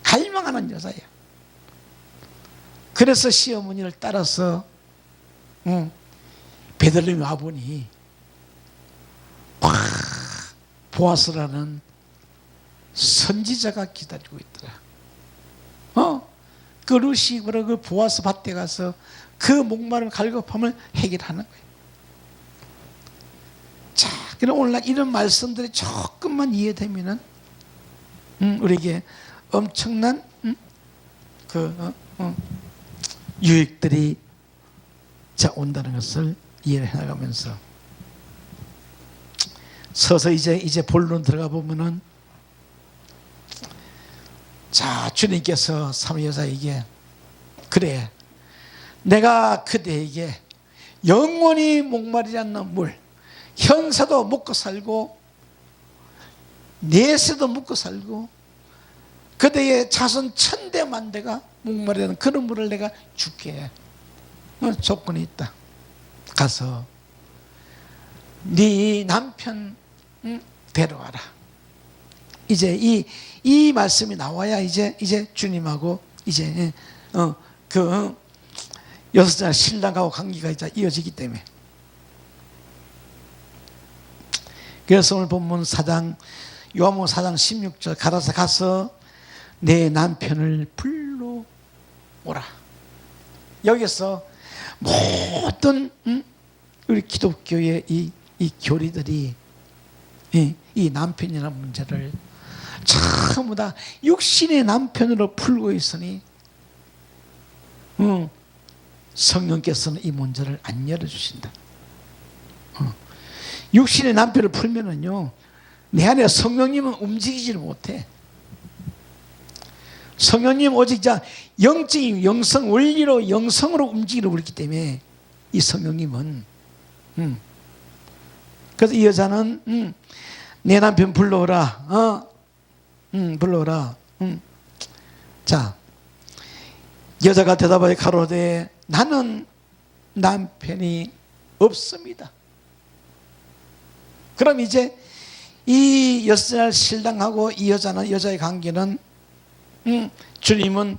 갈망하는 여자야. 그래서 시어머니를 따라서 베들레헴 와보니 보아스라는 선지자가 기다리고 있더라. 그 룻이 그 보아스 밭에 가서 그 목마름 갈급함을 해결하는 거예요. 자, 그럼 오늘날 이런 말씀들이 조금만 이해되면은 우리에게 엄청난 유익들이 자 온다는 것을 이해해 나가면서 서서 이제 본론 들어가 보면은 자, 주님께서 사마리아 여자에게 그래, 내가 그대에게 영원히 목마르지 않는 물, 현세도 먹고 살고 내세도 먹고 살고 그대의 자손 천대만대가 목마르는 그런 물을 내가 줄게. 조건이 있다. 가서 네 남편 데려와라. 이제 이 말씀이 나와야 이제 주님하고 이제 그 여섯 신랑하고 관계가 이제 이어지기 때문에. 그래서 오늘 본문 4장 요한복음 4장 16절 가서 내 남편을 불러오라. 여기서 모든 우리 기독교의 이 교리들이 이 남편이라는 문제를 전부 다 육신의 남편으로 풀고 있으니 성령께서는 이 문제를 안 열어주신다. 육신의 남편을 풀면은요, 내 안에 성령님은 움직이지를 못해. 성령님 오직 영적인 영성 원리로 영성으로 움직이려고 그랬기 때문에 이 성령님은 그래서 이 여자는 내 남편 불러오라. 불러오라. 자, 여자가 대답하여 가로되 나는 남편이 없습니다. 그럼 이제 이 여자 신랑하고 이 여자의 관계는 주님은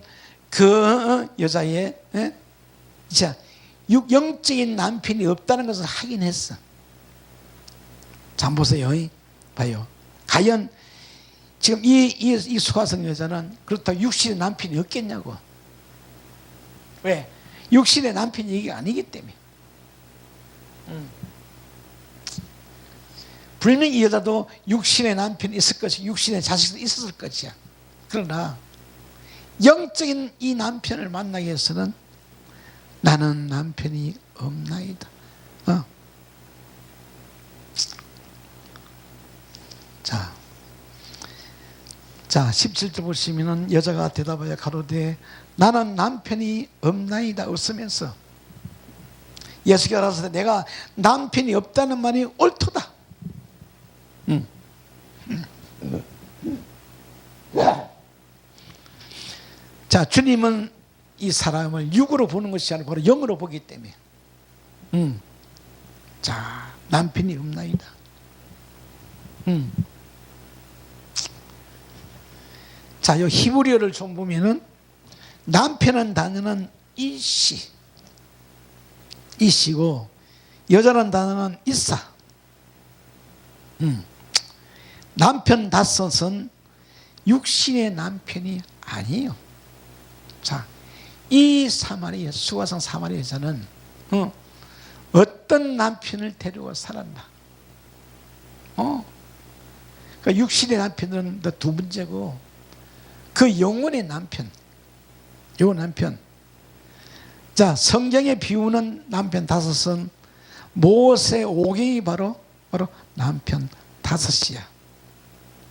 그 여자의 영적인 남편이 없다는 것을 확인했어. 자, 보세요. 봐요. 과연 지금 이 수가성 여자는 그렇다고 육신의 남편이 없겠냐고. 왜? 육신의 남편이 이게 아니기 때문에. 분명히 이 여자도 육신의 남편이 있을 것이고 육신의 자식도 있었을 것이야. 그러나 영적인 이 남편을 만나기 위해서는 나는 남편이 없나이다. 자, 17절 보시면은 여자가 대답하여 가로되 나는 남편이 없나이다. 웃으면서 예수께서 알아서 내가 남편이 없다는 말이 옳도다. 자, 주님은 이 사람을 육으로 보는 것이 아니고 바로 영으로 보기 때문에 자, 남편이 없나이다. 자, 요 히브리어를 좀 보면은 남편은 단어는 이시고 여자라는 단어는 이사. 남편 다섯은 육신의 남편이 아니에요. 자, 이 사마리아, 수가성 사마리아 여자는 어떤 남편을 데리고 살았나? 그러니까 육신의 남편은 두 번째고, 그 영혼의 남편, 영혼 남편. 자, 성경에 비우는 남편 다섯은 모세 오경이 바로 남편 다섯이야.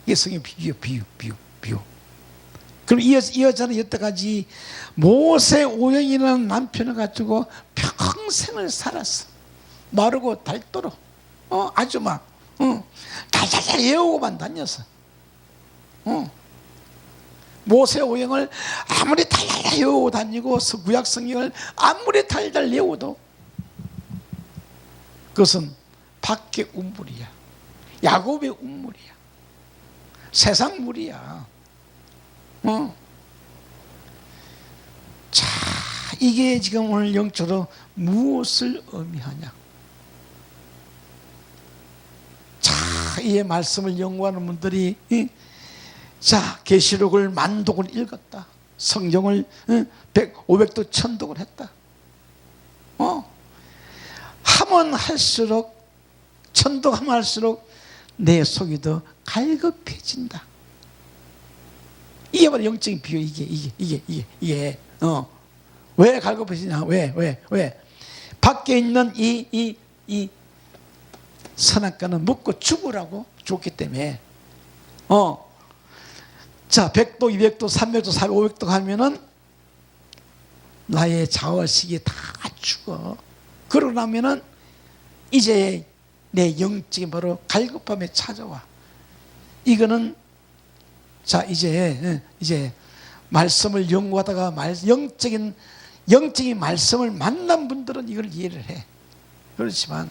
이게 성경 비유. 그럼 이 여자는 여태까지 모세 오경이라는 남편을 가지고 평생을 살았어. 마르고 닳도록 아주 막 달달달 외우고만 다녔어. 모세 오경을 아무리 달달 외우고 다니고 구약 성경을 아무리 달달 외워도 그것은 밖의 운물이야. 야곱의 운물이야. 세상 물이야. 자, 이게 지금 오늘 영적으로 무엇을 의미하냐? 자, 이 말씀을 연구하는 분들이 자, 계시록을 만독을 읽었다. 성경을 500도 천독을 했다. 하면 할수록, 천독하면 할수록 내 속이 더 갈급해진다. 이게 바로 영적인 비유. 이게 왜 갈급해지냐? 왜? 밖에 있는 이 선악과는 먹고 죽으라고 줬기 때문에 자, 100도, 200도, 300도, 400도, 500도 가면은 나의 자월식이 다 죽어. 그러고 나면은 이제 내 영적인 바로 갈급함에 찾아와. 이거는 자, 이제 말씀을 연구하다가 영적인 말씀을 만난 분들은 이걸 이해를 해. 그렇지만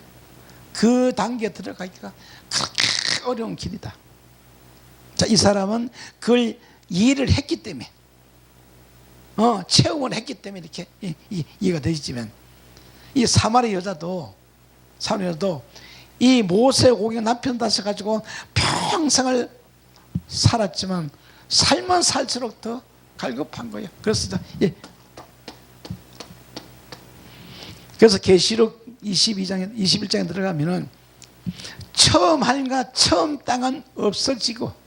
그 단계에 들어가기가 그렇게 어려운 길이다. 자, 이 사람은 그걸 이해를 했기 때문에, 체험을 했기 때문에 이렇게 이해가 되지만, 이 사마리아 여자도 이 모세 오경 남편 다시 가지고 평생을 살았지만 살면 살수록 더 갈급한 거예요. 그래서 그래서 계시록 21장에 들어가면은 처음 하는가 처음 땅은 없어지고,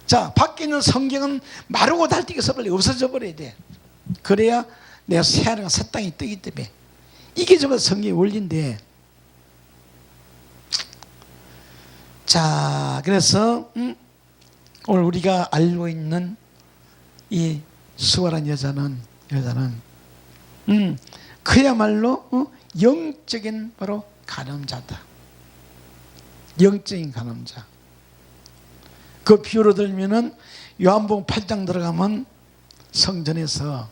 자, 밖에 있는 성경은 마르고 닳디게서 빨리 없어져 버려야 돼. 그래야 내가 새하늘과 새 땅이 뜨기 때문에. 이게 정말 성경의 원리인데, 자, 그래서 오늘 우리가 알고 있는 이 수아라는 여자는 그야말로 영적인 바로 간음자다. 영적인 간음자. 그 비유로 들면은 요한복음 8장 들어가면 성전에서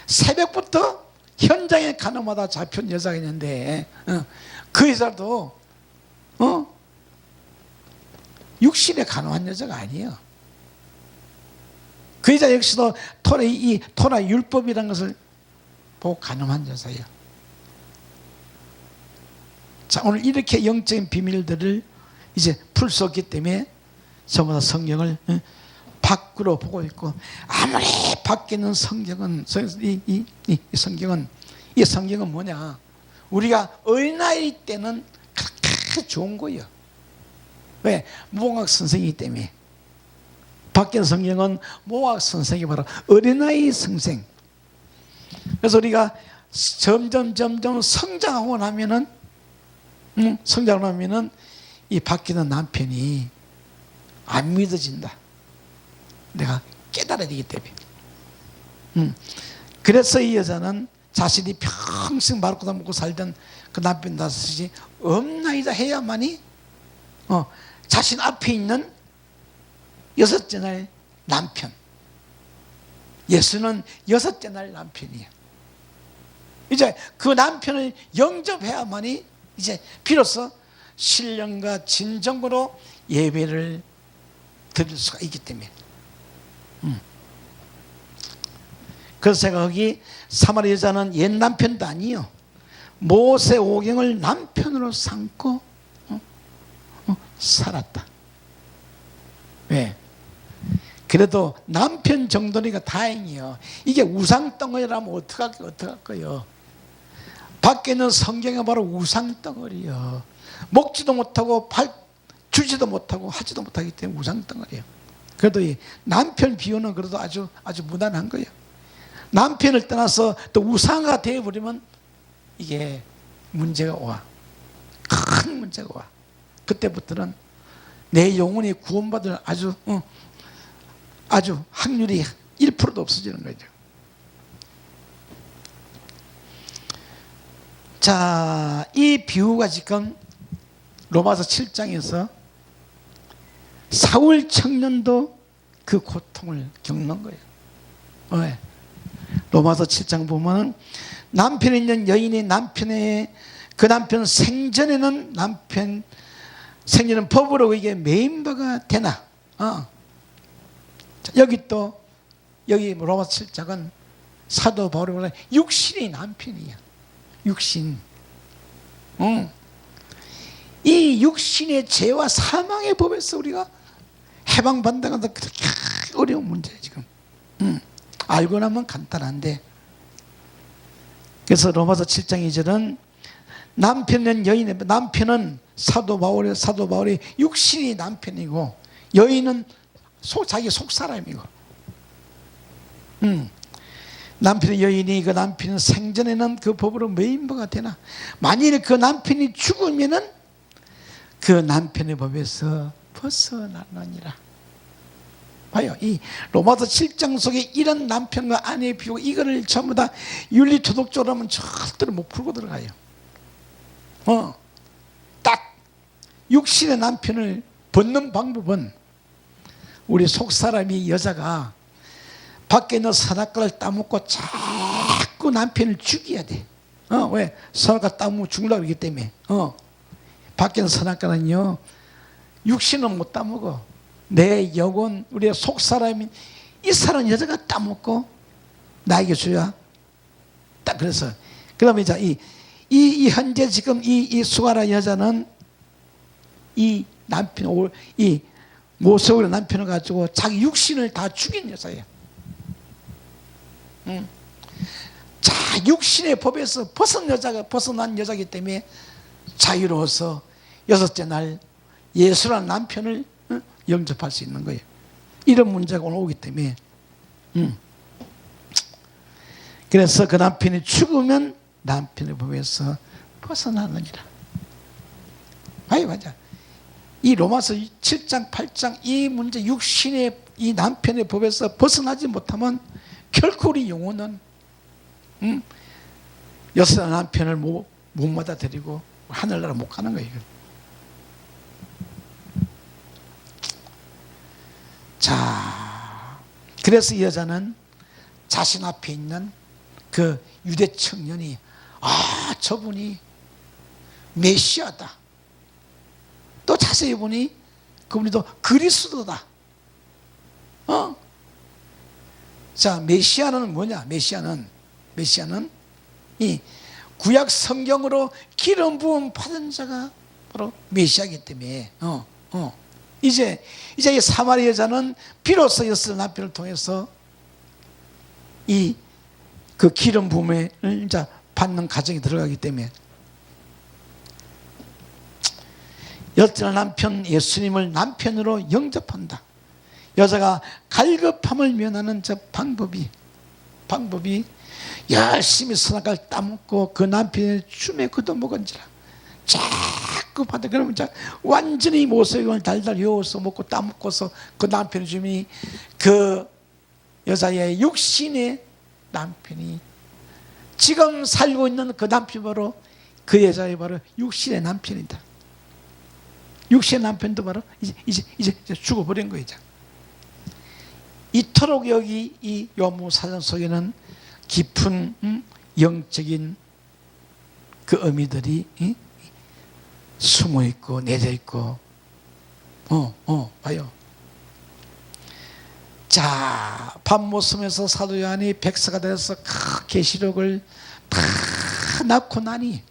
새벽부터 현장에 간음하다 잡힌 여자가 있는데, 그 여자도 육신에 간음한 여자가 아니에요. 그 여자 역시도 토라 율법이라는 것을 보고 간음한 여자예요. 자, 오늘 이렇게 영적인 비밀들을 이제 풀 수 없기 때문에 전부 다 성경을 밖으로 보고 있고, 아무리 밖에 있는 성경은 이 성경은 뭐냐? 우리가 어린아이 때는 그렇게 좋은 거예요. 왜? 모학 선생이기 때문에. 밖에 있는 성경은 모학 선생이 바로 어린아이 선생. 그래서 우리가 점점 성장하고 나면은 이 밖에 있는 남편이 안 믿어진다. 내가 깨달아야 되기 때문에. 그래서 이 여자는 자신이 평생 마르고 먹고 살던 그 남편 다섯이 없나이다 해야만이 자신 앞에 있는 여섯째 날 남편, 예수는 여섯째 날 남편이야. 이제 그 남편을 영접해야만이 이제 비로소 신령과 진정으로 예배를 드릴 수가 있기 때문에. 그래서 제가 거기 사마리아 여자는 옛 남편도 아니에요. 모세 오경을 남편으로 삼고 살았다. 왜? 그래도 남편 정도니까 다행이요. 이게 우상덩어리라면 어떡할까요? 밖에 있는 성경이 바로 우상덩어리요. 먹지도 못하고 주지도 못하고 하지도 못하기 때문에 우상덩어리요. 그래도 이 남편 비유는 그래도 아주 무난한 거예요. 남편을 떠나서 또 우상가 되어버리면 이게 문제가 와. 큰 문제가 와. 그때부터는 내 영혼이 구원받을 아주 확률이 1%도 없어지는 거죠. 자, 이 비유가 지금 로마서 7장에서 사울 청년도 그 고통을 겪는 거예요. 왜? 로마서 7장 보면 남편이 있는 여인이 그 남편 생전에는 생전은 법으로 이게 매인바가 되나? 여기 로마서 7장은 사도 바울이 말하는 육신이 남편이야. 육신. 이 육신의 죄와 사망의 법에서 우리가 해방받는다는 것은 그렇게 어려운 문제예요 지금. 알고 나면 간단한데, 그래서 로마서 7장 2절은 남편은 사도 바울이 육신이 남편이고 여인은 자기 속사람이고, 남편의 여인이 그 남편 생전에는 그 법으로 매인바가 되나? 만일 그 남편이 죽으면은 그 남편의 법에서 벗어나느니라. 봐요. 이 로마서 7장 속에 이런 남편과 아내의 비유, 이거를 전부 다 윤리도덕적으로 하면 절대로 못 풀고 들어가요. 딱 육신의 남편을 벗는 방법은 우리 속사람이 여자가 밖에 있는 선악과를 따먹고 자꾸 남편을 죽여야 돼. 왜? 선악과 따먹고 죽으려고 그러기 때문에. 밖에 있는 선악과는요, 육신은 못 따먹어. 내 영혼, 우리의 속사람인 이 사람 여자가 따먹고 나에게 줘야. 딱 그래서. 그러면 이제 이 현재 지금 이 수가라 여자는 이 남편, 이 모세오의 남편을 가지고 자기 육신을 다 죽인 여자예요. 자, 육신의 법에서 벗어난 여자이기 때문에 자유로워서 여섯째 날 예수라는 남편을 영접할 수 있는 거예요. 이런 문제가 오늘 오기 때문에. 그래서 그 남편이 죽으면 남편의 법에서 벗어나느니라. 맞아. 이 로마서 7장 8장 이 문제, 육신의 이 남편의 법에서 벗어나지 못하면 결코 우리 영혼은 여섯 남편을 못 받아들이고 하늘나라 못 가는 거예요. 자, 그래서 이 여자는 자신 앞에 있는 그 유대 청년이 저분이 메시아다. 또 자세히 보니 그분이 또 그리스도다. 자, 메시아는 뭐냐? 메시아는 이 구약 성경으로 기름 부음 받은 자가 바로 메시아이기 때문에 이제 이 사마리아 여자는 비로소 여섯 남편을 통해서 그 기름 부음을 이제 받는 가정에 들어가기 때문에 여자 남편 예수님을 남편으로 영접한다. 여자가 갈급함을 면하는 저 방법이 열심히 선악과를 따먹고 그 남편의 춤에 걷어먹은지라 자꾸 받아. 그러면 이제 완전히 모세경을 달달 외워서 먹고 따먹고서 그 남편의 춤이 그 여자의 육신의 남편이 지금 살고 있는 그 남편이 바로 그 여자의 바로 육신의 남편이다. 육신의 남편도 바로 이제 죽어버린 거예요. 이토록 여기 이 요한복음 속에는 깊은 영적인 그 의미들이 숨어 있고 내져 있고 봐요. 자, 밤모섬에서 사도 요한이 백사가 되어서 계시록을 다 낳고 나니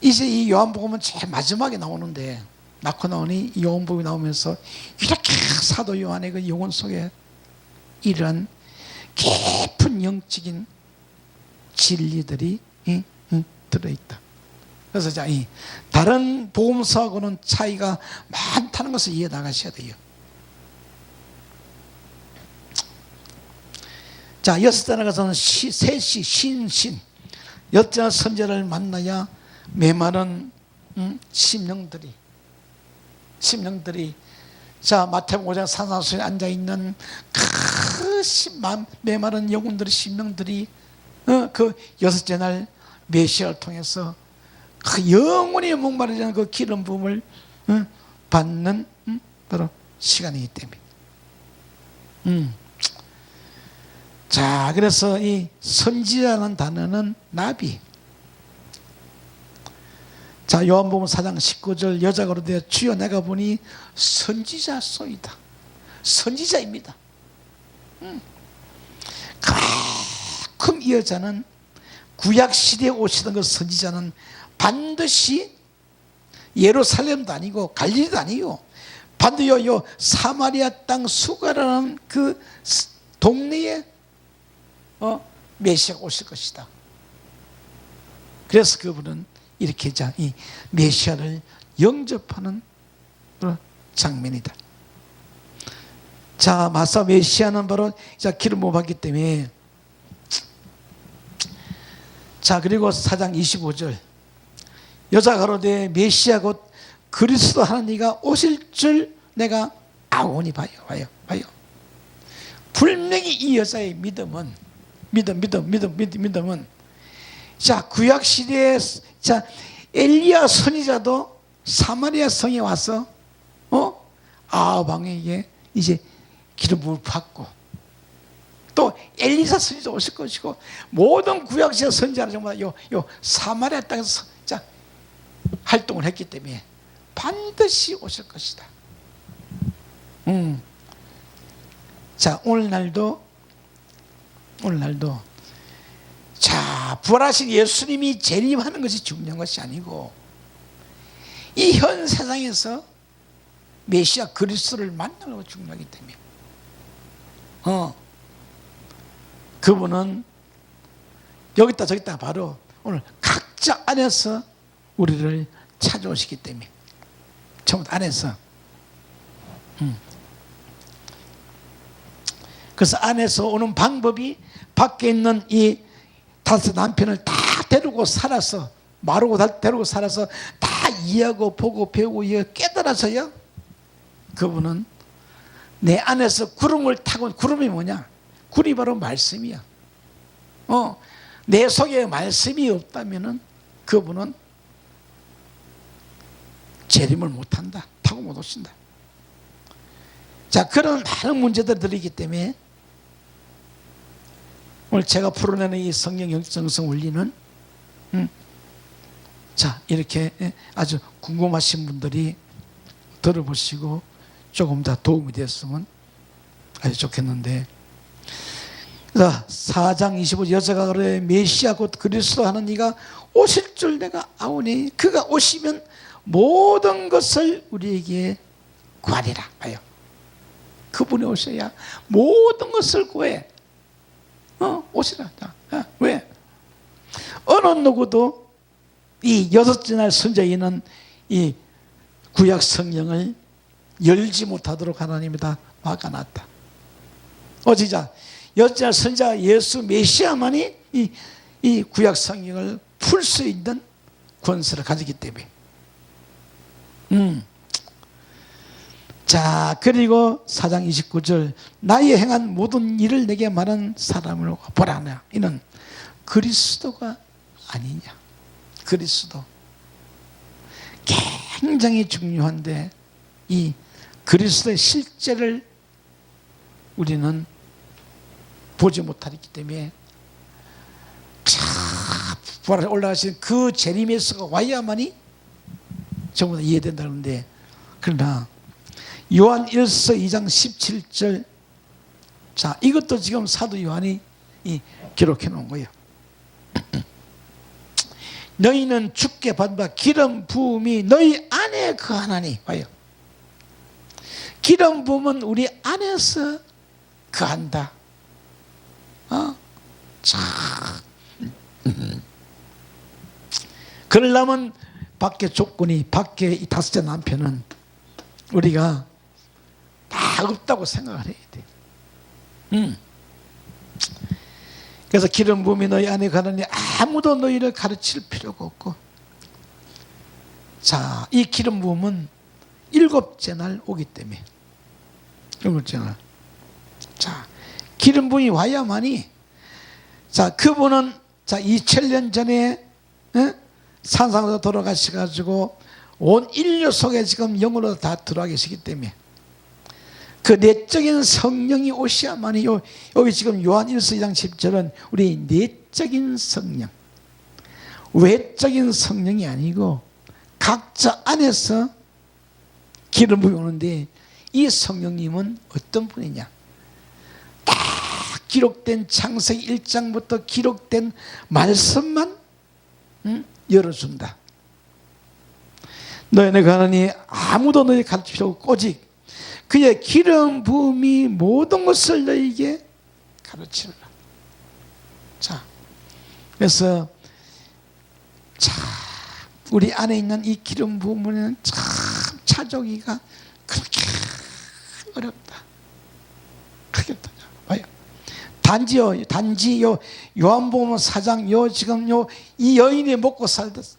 이제 이 요한복음은 제일 마지막에 나오는데, 낳고 나오니 이 요한복음이 나오면서 이렇게 사도 요한의 그 영혼 속에 이러한 깊은 영적인 진리들이 들어있다. 그래서 자, 이 다른 복음서하고는 차이가 많다는 것을 이해 나가셔야 돼요. 자, 여섯째는 것은 셋이 신신, 여자 선지자를 만나야 메마른 심령들이 자, 마태복음 5장 산상수에 앉아있는 그 메마른 영혼들의 심령들이 그 여섯째 날 메시아를 통해서 그 영원히 목마르지 않은 그 기름 부음을 받는 바로 시간이기 때문에. 자, 그래서 이 선지자라는 단어는 나비. 자, 요한복음 4장 19절 여자가 이르되 주여 내가 보니 선지자소이다. 선지자입니다. 가끔 이 여자는 구약시대에 오시던 그 선지자는 반드시 예루살렘도 아니고 갈릴리도 아니고 반드시 요 사마리아 땅 수가라는 그 동네에 메시아가 오실 것이다. 그래서 그분은 이렇게 이 메시아를 영접하는 장면이다. 자, 마사 메시아는 바로 기름 부음 받기 때문에. 자, 그리고 4장 25절 여자가 가로되 메시아 곧 그리스도 하는 이가 오실 줄 내가 아오니 봐요. 분명히 이 여자의 믿음은 자, 구약 시대에 자 엘리야 선지자도 사마리아 성에 와서 아합 왕에게 이제 기름 부음을 받고, 또 엘리사 선지자 오실 것이고, 모든 구약 시대 선지자는 정말 요 사마리아 땅에서 자 활동을 했기 때문에 반드시 오실 것이다. 자, 오늘날도 자, 부활하신 예수님이 재림하는 것이 중요한 것이 아니고 이 현 세상에서 메시아 그리스도를 만나는 것이 중요하기 때문에 그분은 여기다 저기다 바로 오늘 각자 안에서 우리를 찾아오시기 때문에 전부 안에서 그래서 안에서 오는 방법이 밖에 있는 이 다섯 남편을 다 데리고 살아서 마르고 데리고 살아서 다 이해하고 보고 배우고 깨달아서요, 그분은 내 안에서 구름을 타고, 구름이 뭐냐? 구름이 바로 말씀이야. 내 속에 말씀이 없다면은 그분은 재림을 못한다. 타고 못 오신다. 자, 그런 많은 문제들이 들리기 때문에 오늘 제가 풀어내는 이 성경 영성성 원리는 자, 이렇게 아주 궁금하신 분들이 들어보시고 조금 더 도움이 됐으면 아주 좋겠는데, 자, 4장 25절 여자가 그래 메시아 곧 그리스도 하는 이가 오실 줄 내가 아오니 그가 오시면 모든 것을 우리에게 구하리라. 봐요. 그분이 오셔야 모든 것을 구해. 오시라. 왜? 어느 누구도 이 여섯째 날 선지자에는 이 구약 성경을 열지 못하도록 하나님이 다 막아놨다. 어찌자 여섯째 날 선지자 예수 메시아만이 이 구약 성경을 풀 수 있는 권세를 가지기 때문에. 자, 그리고 4장 29절 나의 행한 모든 일을 내게 말한 사람을 보라. 이는 그리스도가 아니냐. 그리스도 굉장히 중요한데 이 그리스도의 실제를 우리는 보지 못하기 때문에 부활에 올라가신 그 재림 예수가 와야만이 전부 다 이해된다는데, 그러나 요한 1서 2장 17절 자, 이것도 지금 사도 요한이 기록해 놓은 거예요. 너희는 주께 받은 바 기름 부음이 너희 안에 거하나니. 봐요. 기름 부음은 우리 안에서 거한다. 자, 그러려면 밖에 조건이, 밖에 이 다섯째 남편은 우리가 다 없다고 생각을 해야 돼. 그래서 기름 부음이 너희 안에 가느니 아무도 너희를 가르칠 필요가 없고. 자, 이 기름 부음은 일곱째 날 오기 때문에. 일곱째 날. 자, 기름 부음이 와야만이. 자, 그분은 자 2000년 전에 산상으로 돌아가셔가지고 온 인류 속에 지금 영으로 다 들어와 계시기 때문에 그 내적인 성령이 오셔야만이 여기 지금 요한 1서 2장 10절은 우리 내적인 성령, 외적인 성령이 아니고 각자 안에서 기름 부음이 오는데 이 성령님은 어떤 분이냐? 딱 기록된 창세기 1장부터 기록된 말씀만 열어준다. 너희는 가느니 아무도 너희 가르칠 필요 없고 오직 그의 기름 부음이 모든 것을 너희에게 가르치리라. 자, 그래서 자, 우리 안에 있는 이 기름 부음은 참 찾아오기가 그렇게 어렵다. 그렇게 어렵다. 봐요. 단지 요한복음 4장 지금 이 여인이 먹고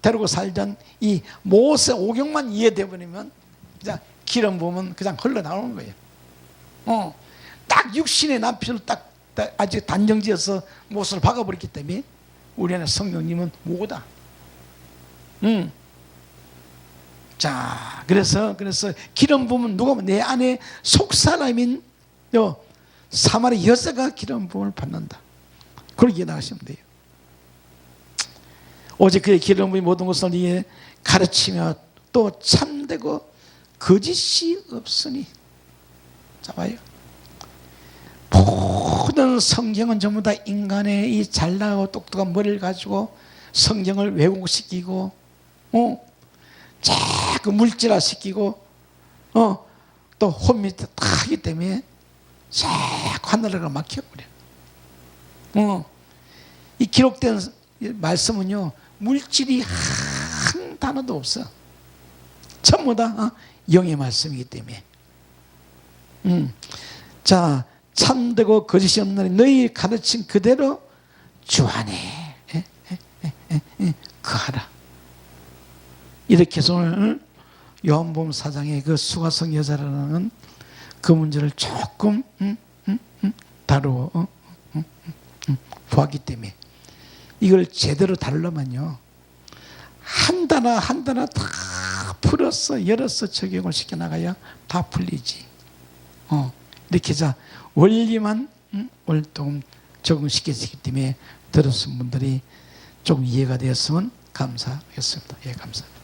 데리고 살던 이 모세 오경만 이해돼 버리면 그냥 기름 부음은 그냥 흘러나오는 거예요. 딱 육신의 남편을 딱 아직 단정지어서 못을 박아버렸기 때문에 우리 안에 성령님은 뭐다. 자, 그래서 기름 부음은 누가 내 안에 속 사람인 사마리 여자가 기름 부음을 받는다. 그렇게 나가시면 돼요. 오직 그의 기름 부음이 모든 것을 이에 가르치며 또 참되고 거짓이 없으니. 자, 봐요. 모든 성경은 전부 다 인간의 이 잘나고 똑똑한 머리를 가지고 성경을 왜곡시키고 자꾸 물질화시키고 또 혼미다 하기 때문에 자꾸 하늘나라가 막혀버려. 이 기록된 말씀은요 물질이 한 단어도 없어. 전부 다 영의 말씀이기 때문에. 자, 참되고 거짓이 없는 너희 가르친 그대로 주 안에 거하라. 이렇게 해서 오늘 요한복음 4장의 그 수가성 여자라는 그 문제를 조금 다루어 보았기 때문에 이걸 제대로 다루려면요 한 단어 한 단어 다 풀어서 열어서 적용을 시켜나가야 다 풀리지. 이렇게 해서 원리만 오늘 조금 적응시켜지기 때문에 들었은 분들이 조금 이해가 되었으면 감사하겠습니다. 예, 감사합니다.